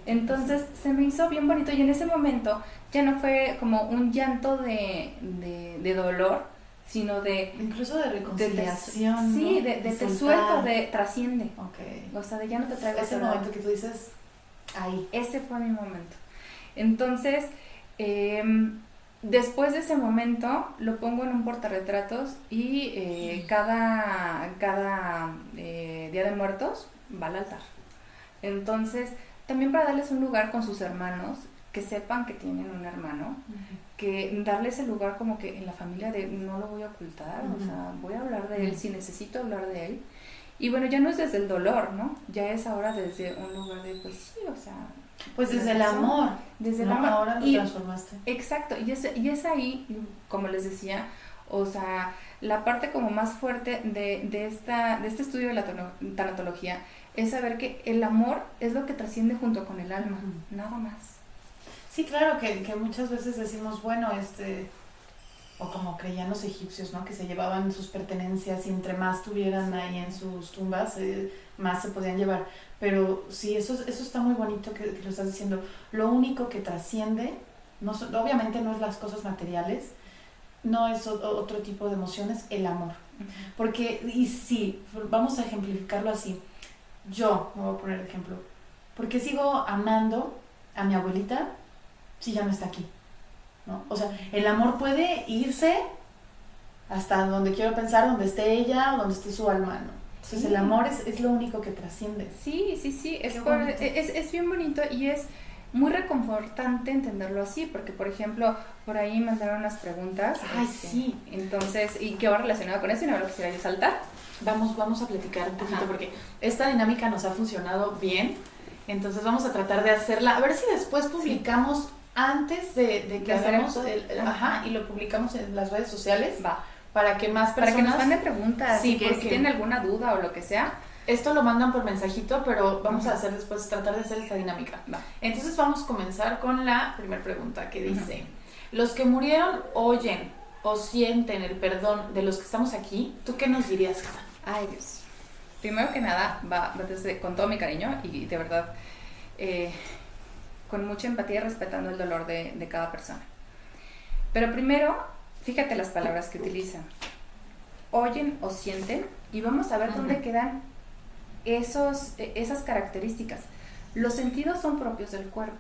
Entonces se me hizo bien bonito y en ese momento ya no fue como un llanto de dolor, sino de... Incluso de reconciliación, sí, ¿no? de te suelto, de trasciende. Okay. O sea, de ya no te traigo ese momento que tú dices, ahí. Ese fue mi momento. Entonces, después de ese momento, lo pongo en un portarretratos y cada Día de Muertos va al altar. Entonces, también para darles un lugar con sus hermanos, que sepan que tienen un hermano, que darles el lugar como que en la familia de no lo voy a ocultar, o sea, voy a hablar de él si necesito hablar de él. Y bueno, ya no es desde el dolor, ¿no? Ya es ahora desde un lugar de, pues sí, o sea... Pues desde el amor. Desde el amor. Ahora lo transformaste. Exacto, y es ahí, como les decía, o sea, la parte como más fuerte de este estudio de la tanatología es saber que el amor es lo que trasciende junto con el alma, nada más. Sí, claro, que muchas veces decimos, bueno, o como creían los egipcios, ¿no? Que se llevaban sus pertenencias y entre más tuvieran ahí en sus tumbas, más se podían llevar. Pero sí, eso está muy bonito que lo estás diciendo. Lo único que trasciende, obviamente no es las cosas materiales, no es otro tipo de emociones, el amor. Porque, y sí, vamos a ejemplificarlo así. Yo, me voy a poner el ejemplo. ¿Por qué sigo amando a mi abuelita si ya no está aquí? ¿No? O sea, el amor puede irse hasta donde quiero pensar, donde esté ella o donde esté su alma, ¿no? Entonces el amor es lo único que trasciende. Sí, es bien bonito y es muy reconfortante entenderlo así, porque por ejemplo, por ahí mandaron unas preguntas. Ay, sí. Entonces, y que va relacionado con eso, y no lo quisiera yo saltar. Vamos a platicar un poquito, Ajá. porque esta dinámica nos ha funcionado bien, entonces vamos a tratar de hacerla, a ver si después publicamos antes de que De hacer hagamos ajá. y lo publicamos en las redes sociales, Va. para que más Para personas... que nos manden preguntas, Sí, y que porque si tienen alguna duda o lo que sea. esto lo mandan por mensajito, pero vamos a hacer después, tratar de hacer esta dinámica. Va. Entonces vamos a comenzar con la primera pregunta, que dice, ¿los que murieron oyen o sienten el perdón de los que estamos aquí? ¿Tú qué nos dirías, Susana? Ay, Dios. Primero que nada, va con todo mi cariño y de verdad, con mucha empatía y respetando el dolor de cada persona. Pero primero, fíjate las palabras que utilizan. Oyen o sienten, y vamos a ver dónde quedan esas características. Los sentidos son propios del cuerpo.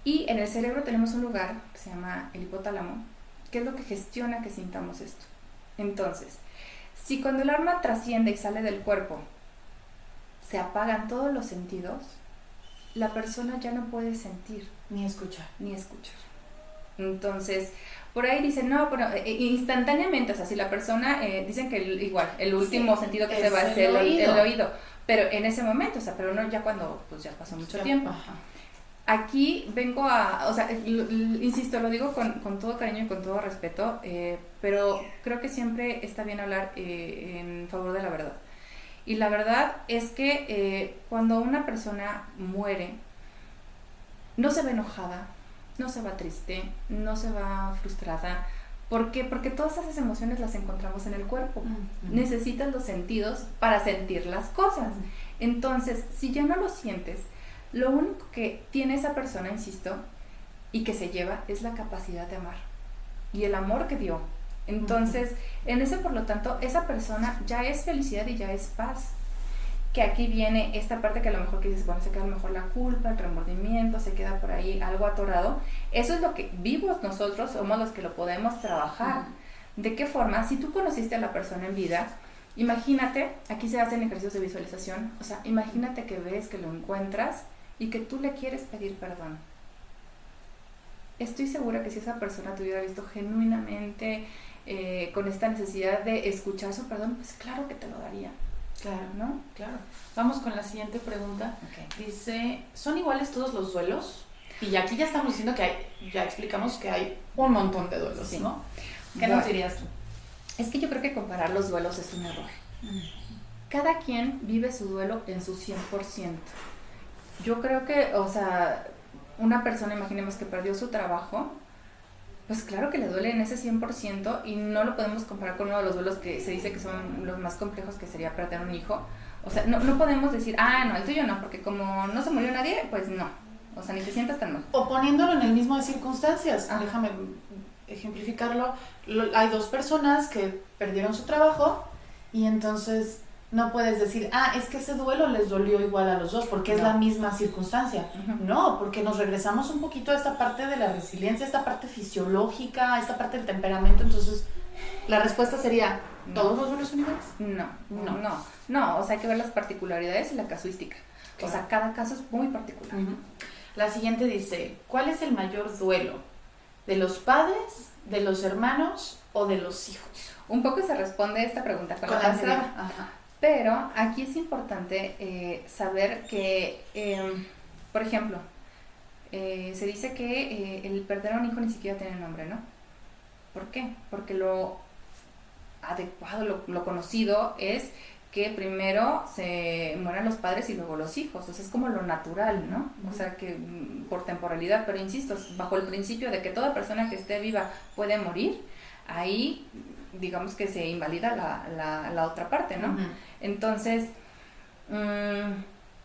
Y en el cerebro tenemos un lugar que se llama el hipotálamo, que es lo que gestiona que sintamos esto. Entonces, si cuando el alma trasciende y sale del cuerpo, se apagan todos los sentidos, la persona ya no puede sentir. Ni escuchar. Ni escuchar. Entonces, por ahí dicen, no, pero instantáneamente, o sea, si la persona, dicen que igual, el último sentido que se va es el oído. Pero en ese momento, o sea, pero no ya cuando, pues ya pasó mucho tiempo. Ajá. Aquí vengo o sea, insisto, lo digo con todo cariño y con todo respeto, pero creo que siempre está bien hablar en favor de la verdad. Y la verdad es que cuando una persona muere, no se va enojada, no se va triste, no se va frustrada. ¿Por qué? Porque todas esas emociones las encontramos en el cuerpo. Necesitas los sentidos para sentir las cosas. Entonces, si ya no lo sientes, lo único que tiene esa persona, insisto, y que se lleva es la capacidad de amar y el amor que dio. Entonces, en ese, por lo tanto, esa persona ya es felicidad y ya es paz. Que aquí viene esta parte que a lo mejor que dices, bueno, se queda a lo mejor la culpa, el remordimiento, se queda por ahí algo atorado. Eso es lo que vivos nosotros somos los que lo podemos trabajar. ¿De qué forma? Si tú conociste a la persona en vida, imagínate, aquí se hacen ejercicios de visualización, o sea, imagínate que ves, que lo encuentras y que tú le quieres pedir perdón. Estoy segura que si esa persona te hubiera visto genuinamente con esta necesidad de escuchar su perdón, pues claro que te lo daría. Claro, ¿no? Claro. Vamos con la siguiente pregunta. Okay. Dice, ¿son iguales todos los duelos? Y aquí ya estamos diciendo que ya explicamos que hay un montón de duelos, sí, ¿no? ¿Qué nos dirías tú? Es que yo creo que comparar los duelos es un error. Cada quien vive su duelo en su 100%. Yo creo que, o sea, una persona, imaginemos que perdió su trabajo, pues claro que le duele en ese 100% y no lo podemos comparar con uno de los duelos que se dice que son los más complejos, que sería perder un hijo. O sea, no podemos decir, no, el tuyo no, porque como no se murió nadie, pues no. O sea, ni te sientas tan mal. O poniéndolo en el mismo de circunstancias. Déjame ejemplificarlo. Hay dos personas que perdieron su trabajo y entonces no puedes decir, es que ese duelo les dolió igual a los dos porque es la misma circunstancia. No, porque nos regresamos un poquito a esta parte de la resiliencia, esta parte fisiológica, esta parte del temperamento. Entonces, la respuesta sería, ¿todos los duelos son iguales? No, o sea, hay que ver las particularidades y la casuística. Claro. O sea, cada caso es muy particular. La siguiente dice, ¿cuál es el mayor duelo? ¿De los padres, de los hermanos o de los hijos? Un poco se responde esta pregunta con la pasada. Pero aquí es importante saber que, por ejemplo, se dice que el perder a un hijo ni siquiera tiene nombre, ¿no? ¿Por qué? Porque lo adecuado, lo conocido es que primero se mueran los padres y luego los hijos. O sea, es como lo natural, ¿no? O sea, que por temporalidad, pero insisto, bajo el principio de que toda persona que esté viva puede morir, ahí digamos que se invalida la otra parte, ¿no? Entonces,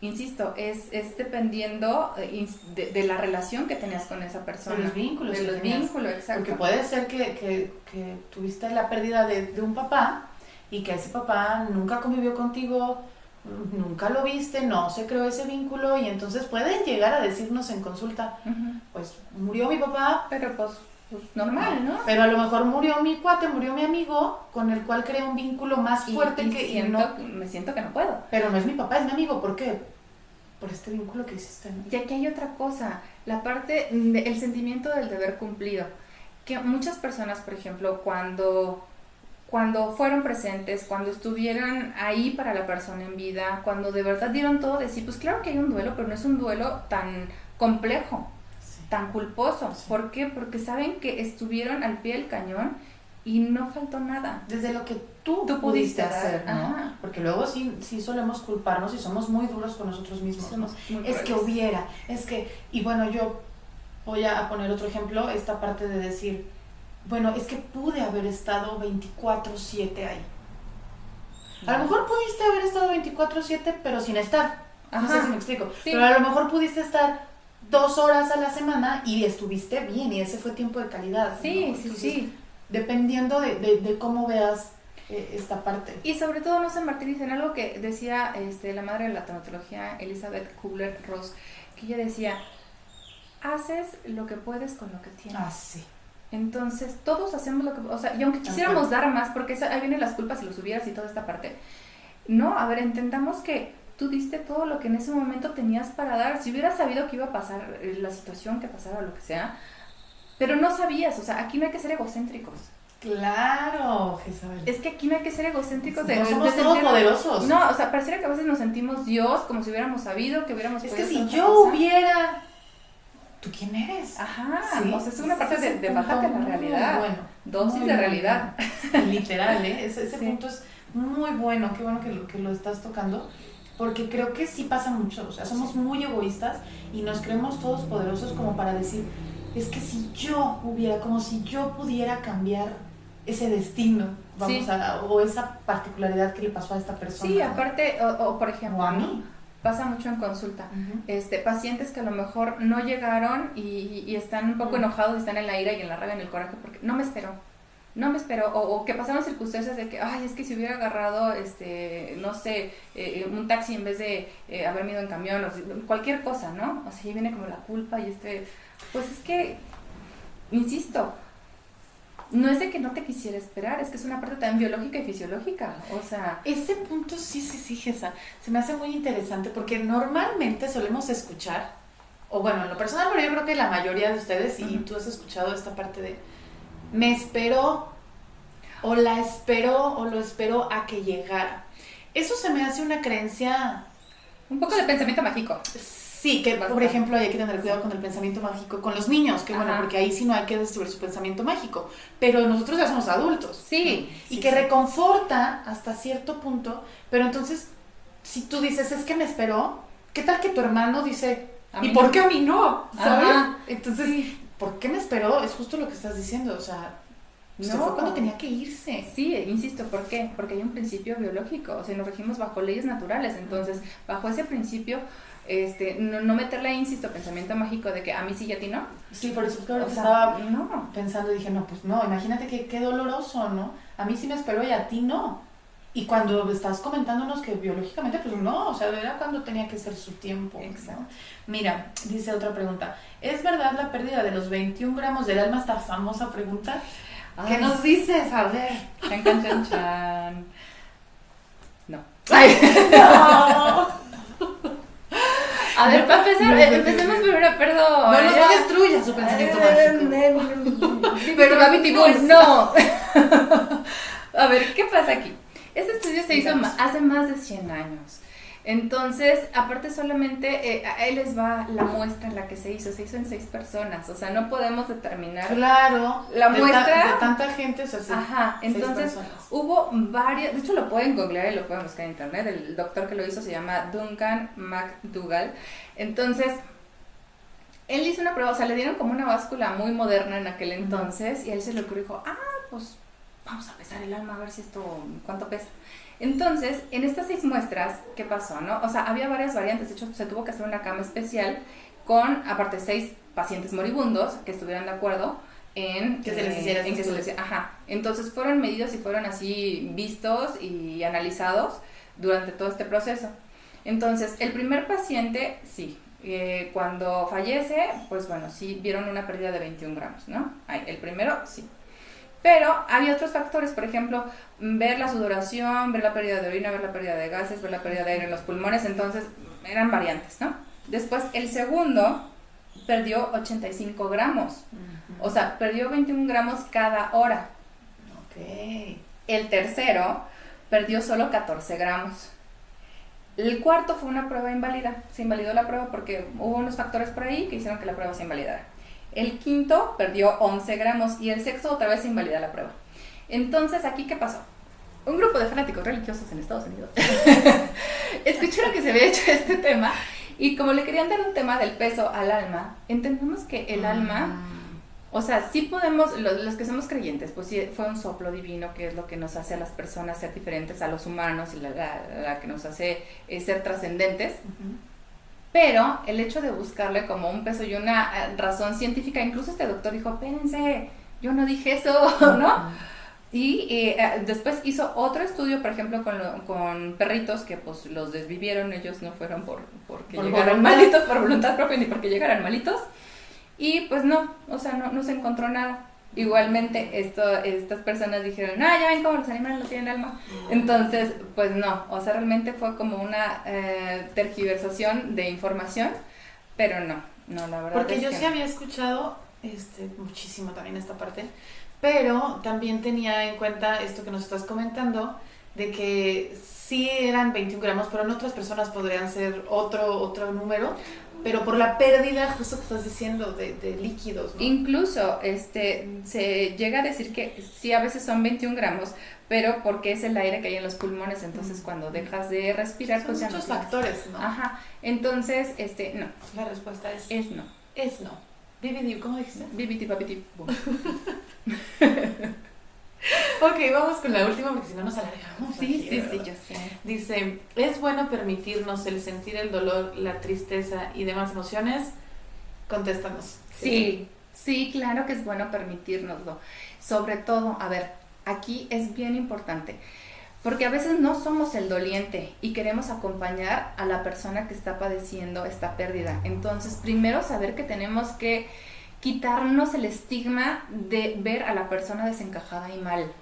insisto, es dependiendo de la relación que tenías con esa persona. De los vínculos. De los vínculos, exacto. Porque puede ser que tuviste la pérdida de un papá y que ese papá nunca convivió contigo, nunca lo viste, no se creó ese vínculo y entonces pueden llegar a decirnos en consulta, pues murió mi papá, pero pues normal, ¿no? Pero a lo mejor murió mi cuate, murió mi amigo, con el cual creé un vínculo más fuerte me siento que no puedo. Pero no es mi papá, es mi amigo, ¿por qué? por este vínculo que hiciste, ¿no? Y aquí hay otra cosa, la parte del sentimiento del deber cumplido, que muchas personas, por ejemplo, cuando fueron presentes, cuando estuvieron ahí para la persona en vida, cuando de verdad dieron todo de sí, pues claro que hay un duelo, pero no es un duelo tan complejo, tan culposo. Sí. ¿Por qué? Porque saben que estuvieron al pie del cañón y no faltó nada. Desde lo que tú pudiste hacer, dar, ¿no? ajá. Porque luego sí solemos culparnos y somos muy duros con nosotros mismos, ¿no? Es que hubiera, es que, y bueno, yo voy a poner otro ejemplo, esta parte de decir, bueno, es que pude haber estado 24/7 ahí. A lo mejor pudiste haber estado 24/7, pero sin estar. No sé si me explico. Sí. Pero a lo mejor pudiste estar 2 horas a la semana y estuviste bien y ese fue tiempo de calidad. Sí, ¿no? sí, Entonces, sí. dependiendo de cómo veas esta parte. Y sobre todo no se martiricen, algo que decía la madre de la tanatología, Elizabeth Kubler-Ross, que ella decía, haces lo que puedes con lo que tienes. Ah, sí. Entonces, todos hacemos lo que... O sea, y aunque quisiéramos dar más, porque ahí vienen las culpas y los hubieras y toda esta parte, no, a ver, entendamos que tú diste todo lo que en ese momento tenías para dar. Si hubieras sabido que iba a pasar la situación que pasara o lo que sea, pero no sabías, o sea, aquí no hay que ser egocéntricos. Claro, Jezabel. Es que aquí no hay que ser egocéntricos. No somos todopoderosos. No, o sea, pareciera que a veces nos sentimos Dios, como si hubiéramos sabido, que hubiéramos Es podido que si hacer yo otra cosa. hubiera... ¿Tú quién eres? Ajá, Sí, o sea, es una parte ese de punto bajarte la muy realidad. bueno, Dosis muy de bueno. realidad. Literal, ¿eh? Ese Sí. punto es muy bueno, qué bueno que lo estás tocando, porque creo que sí pasa mucho, o sea, somos muy egoístas y nos creemos todos poderosos como para decir, es que si yo hubiera, como si yo pudiera cambiar ese destino, vamos Sí. o esa particularidad que le pasó a esta persona. Sí, ¿no? aparte, o por ejemplo, O a mí. pasa mucho en consulta. Ujú. Pacientes que a lo mejor no llegaron y están un poco enojados, y están en la ira y en la rabia, en el coraje, porque no me esperó, o que pasaron circunstancias de que, ay, es que si hubiera agarrado, no sé, un taxi en vez de haberme ido en camión, o cualquier cosa, ¿no? O sea, ahí viene como la culpa y pues es que, insisto, no es de que no te quisiera esperar, es que es una parte también biológica y fisiológica, o sea... Ese punto sí, Gesa, se me hace muy interesante porque normalmente solemos escuchar, o bueno, en lo personal, pero yo creo que la mayoría de ustedes, y tú has escuchado esta parte de, me esperó, o la esperó, o lo esperó a que llegara. Eso se me hace una creencia... Un poco de pensamiento mágico. Sí, que por ejemplo hay que tener cuidado con el pensamiento mágico con los niños, que bueno, Ajá. porque ahí sí no hay que destruir su pensamiento mágico, pero nosotros ya somos adultos. Sí. Y sí, que sí. reconforta hasta cierto punto, pero entonces, si tú dices, es que me esperó, ¿qué tal que tu hermano dice, A ¿y mí por no. qué a mí no? ¿Sabes? Ajá. Entonces, Sí. ¿por qué me esperó? Es justo lo que estás diciendo, o sea, se No. fue cuando tenía que irse. Sí, insisto, ¿por qué? Porque hay un principio biológico, o sea, nos regimos bajo leyes naturales, entonces, bajo ese principio, no meterle, insisto, pensamiento mágico de que a mí sí y a ti no. Sí, por eso es que ahora O sea, estaba no. pensando y dije, no, pues no, imagínate qué doloroso, ¿no? A mí sí me esperó y a ti no. Y cuando estás comentándonos que biológicamente, pues no, o sea, era cuando tenía que ser su tiempo. Exacto. ¿no? Mira, dice otra pregunta, ¿es verdad la pérdida de los 21 gramos del alma, esta famosa pregunta? ¿Qué nos dices? A ver. Chan, chan, chan, chan. No. Ay, no. A ver, No, para empezar, no, empecemos primero, perdón. No destruya su pensamiento mágico. Pero Gaby Tibún, no. A ver, ¿qué pasa aquí? Este estudio se hizo hace más de 100 años. Entonces, aparte solamente, ahí les va la muestra en la que se hizo en 6 personas, o sea, no podemos determinar Claro. la muestra. De tanta gente, o sea, sí. Ajá, 6 entonces personas. hubo varios, de hecho lo pueden googlear y lo pueden buscar en internet, el doctor que lo hizo se llama Duncan McDougall. Entonces, él hizo una prueba, o sea, le dieron como una báscula muy moderna en aquel entonces, y a él se le ocurrió, dijo, pues vamos a pesar el alma a ver si cuánto pesa. Entonces, en estas 6 muestras, ¿qué pasó, no? O sea, había varias variantes, de hecho se tuvo que hacer una cama especial con, aparte, 6 pacientes moribundos que estuvieran de acuerdo en que se les hiciera en que se les, ajá. Entonces fueron medidos y fueron así vistos y analizados durante todo este proceso. Entonces, el primer paciente, sí, cuando fallece, pues bueno, sí vieron una pérdida de 21 gramos, ¿no? El primero, sí. Pero había otros factores, por ejemplo, ver la sudoración, ver la pérdida de orina, ver la pérdida de gases, ver la pérdida de aire en los pulmones. Entonces, eran variantes, ¿no? Después el segundo perdió 85 gramos, o sea, perdió 21 gramos cada hora. Ok. El tercero perdió solo 14 gramos. El cuarto fue una prueba inválida, se invalidó la prueba porque hubo unos factores por ahí que hicieron que la prueba se invalidara. El quinto perdió 11 gramos y el sexto otra vez se invalida la prueba. Entonces, ¿aquí qué pasó? Un grupo de fanáticos religiosos en Estados Unidos escucharon que se había hecho este tema y como le querían dar un tema del peso al alma, entendemos que el alma, o sea, sí podemos, los que somos creyentes, pues sí fue un soplo divino que es lo que nos hace a las personas ser diferentes a los humanos y la que nos hace ser trascendentes. Pero el hecho de buscarle como un peso y una razón científica, incluso este doctor dijo, espérense, yo no dije eso, ¿no? Y después hizo otro estudio, por ejemplo, con perritos que pues los desvivieron, ellos no fueron porque llegaran malitos, por voluntad propia, ni porque llegaran malitos. Y pues no, o sea, no se encontró nada. Igualmente, estas personas dijeron, ya ven cómo los animales no tienen alma. Entonces, pues no, o sea, realmente fue como una tergiversación de información, pero no, la verdad. Porque yo sí había escuchado muchísimo también esta parte, pero también tenía en cuenta esto que nos estás comentando, de que sí eran 21 gramos, pero en otras personas podrían ser otro número, pero por la pérdida, justo que estás diciendo, de líquidos, ¿no? Incluso se llega a decir que sí, a veces son 21 gramos, pero porque es el aire que hay en los pulmones, entonces cuando dejas de respirar, son pues ya muchos no factores, ¿no? Ajá, entonces, no. La respuesta es no. Es no. Bibidi, ¿cómo dijiste? Bibiti, papiti, boom. Ok, vamos con la última porque si no nos alargamos. Sí, yo sé. Dice, ¿es bueno permitirnos el sentir el dolor, la tristeza y demás emociones? Contéstanos. Sí, claro que es bueno permitirnoslo. Sobre todo, a ver, aquí es bien importante, porque a veces no somos el doliente y queremos acompañar a la persona que está padeciendo esta pérdida. Entonces, primero saber que tenemos que quitarnos el estigma de ver a la persona desencajada y mal.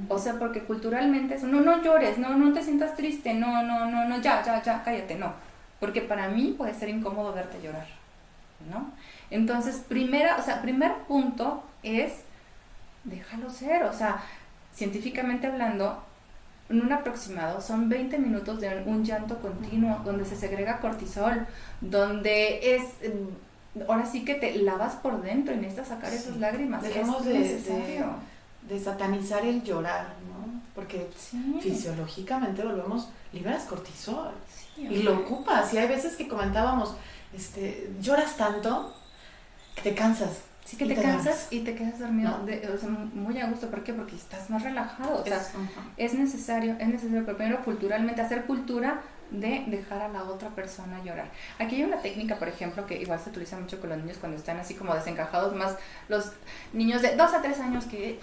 O sea, porque culturalmente eso, no llores, no te sientas triste, no, ya, cállate, no. Porque para mí puede ser incómodo verte llorar, ¿no? Entonces, primer punto es déjalo ser, o sea, científicamente hablando, en un aproximado son 20 minutos de un llanto continuo, donde se segrega cortisol, donde es... ahora sí que te lavas por dentro y necesitas sacar esas lágrimas. Dejemos es necesario. De satanizar el llorar, ¿no? Porque fisiológicamente liberas cortisol y lo ocupas. Y hay veces que comentábamos, lloras tanto que te cansas. Sí, que te cansas y te quedas dormido, ¿no? O sea, muy a gusto. ¿Por qué? Porque estás más relajado. O sea, es necesario, pero primero culturalmente, hacer cultura de dejar a la otra persona llorar. Aquí hay una técnica, por ejemplo, que igual se utiliza mucho con los niños cuando están así como desencajados, más los niños de 2 a 3 años que,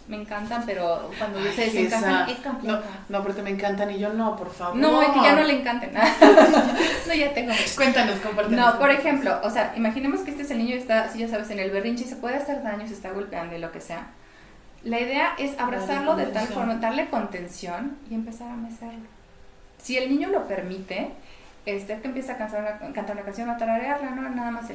me encantan, pero cuando se desencajan es complicado. No, porque me encantan y yo no, por favor. No, es que ya no le encanten. No, ya tengo mucho. Cuéntanos, compártenos. No, por ejemplo, o sea, imaginemos que este es el niño que está, así ya sabes, en el berrinche y se puede hacer daño, se está golpeando y lo que sea. La idea es abrazarlo de tal forma, darle contención y empezar a mecerlo. Si el niño lo permite, te empieza a cantar una canción, a tararearla, ¿no? Nada más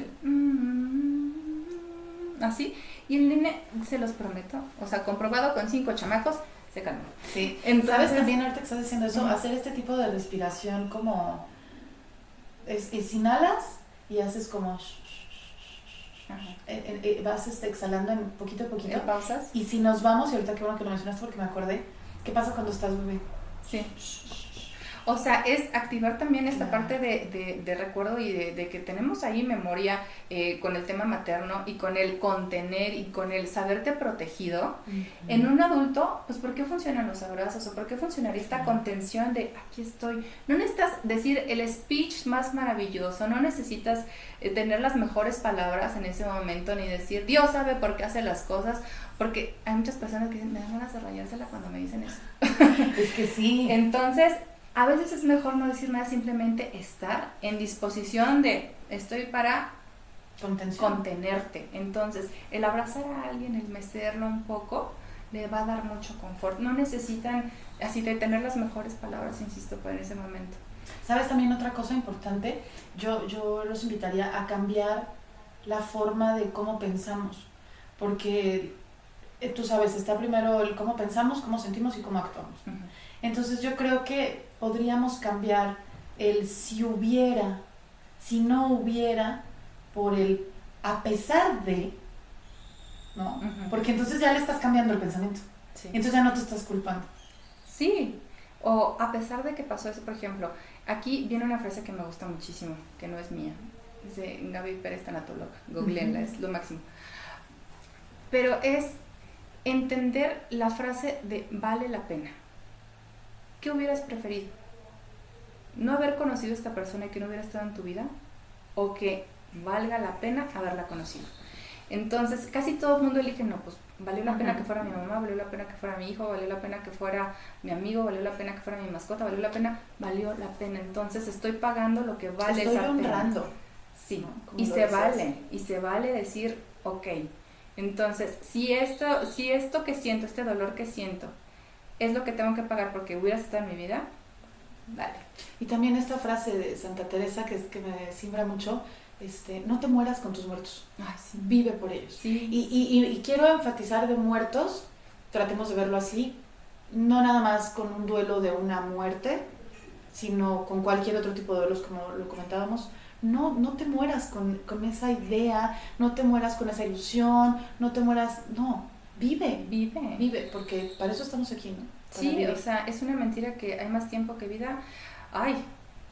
así, y el nene, se los prometo, o sea, comprobado con 5 chamacos, se calmó. Sí, entonces, ¿sabes también ahorita que estás diciendo eso? Hacer este tipo de respiración como, es inhalas y haces como, vas exhalando en poquito a poquito. ¿Pausas? Y si nos vamos, y ahorita qué bueno que lo mencionaste porque me acordé, ¿qué pasa cuando estás bebé? Sí. O sea, es activar también esta parte de recuerdo y de que tenemos ahí memoria con el tema materno y con el contener y con el saberte protegido. En un adulto, pues ¿por qué funcionan los abrazos o por qué funcionaría esta contención de aquí estoy? No necesitas decir el speech más maravilloso, no necesitas tener las mejores palabras en ese momento ni decir Dios sabe por qué hace las cosas, porque hay muchas personas que dicen me dan ganas de rayársela cuando me dicen eso. Es que sí. Entonces, a veces es mejor no decir nada, simplemente estar en disposición de estoy para contenerte. Entonces, el abrazar a alguien, el mecerlo un poco, le va a dar mucho confort. No necesitan así de tener las mejores palabras, insisto, para ese momento. ¿Sabes también otra cosa importante? Yo los invitaría a cambiar la forma de cómo pensamos, porque tú sabes, está primero el cómo pensamos, cómo sentimos y cómo actuamos. Ujú. Entonces yo creo que podríamos cambiar el si hubiera, si no hubiera, por el a pesar de, ¿no? Ujú. Porque entonces ya le estás cambiando el pensamiento. Sí. Entonces ya no te estás culpando. Sí, o a pesar de que pasó eso, por ejemplo, aquí viene una frase que me gusta muchísimo, que no es mía, es de Gaby Pérez, tanatóloga, googleenla, es lo máximo. Pero es entender la frase de vale la pena. ¿Qué hubieras preferido? ¿No haber conocido a esta persona y que no hubiera estado en tu vida? ¿O que valga la pena haberla conocido? Entonces, casi todo el mundo elige, no, pues valió la pena que fuera mi mamá, valió la pena que fuera mi hijo, valió la pena que fuera mi amigo, valió la pena que fuera mi mascota, valió la pena. Entonces estoy pagando lo que vale Estoy esa honrando. pena. Sí, ¿No? Como y lo se decías. vale decir, ok, entonces, si esto que siento, este dolor que siento, es lo que tengo que pagar porque hubieras estado en mi vida, dale. Y también esta frase de Santa Teresa que me simbra mucho, no te mueras con tus muertos, Ay, sí. vive por ellos. Sí. Y quiero enfatizar de muertos, tratemos de verlo así, no nada más con un duelo de una muerte, sino con cualquier otro tipo de duelos como lo comentábamos. No te mueras con esa idea, no te mueras con esa ilusión, no te mueras, no, vive, porque para eso estamos aquí, ¿no? Para Sí, vivir. o sea, es una mentira que hay más tiempo que vida. Ay,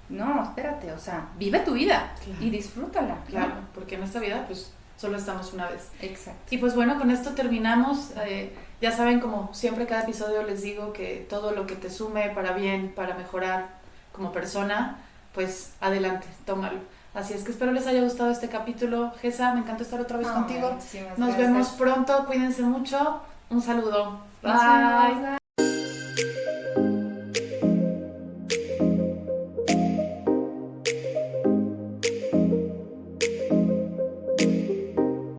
no, espérate, o sea, vive tu vida Claro. y disfrútala. ¿no? Claro, porque en esta vida pues solo estamos una vez. Exacto. Y pues bueno, con esto terminamos. Ya saben, como siempre cada episodio les digo que todo lo que te sume para bien, para mejorar como persona, pues adelante, tómalo. Así es que espero les haya gustado este capítulo. Gesa, me encantó estar otra vez contigo. Muchísimas Nos gracias. vemos pronto, cuídense mucho. Un saludo. Nos vemos, Bye. bye.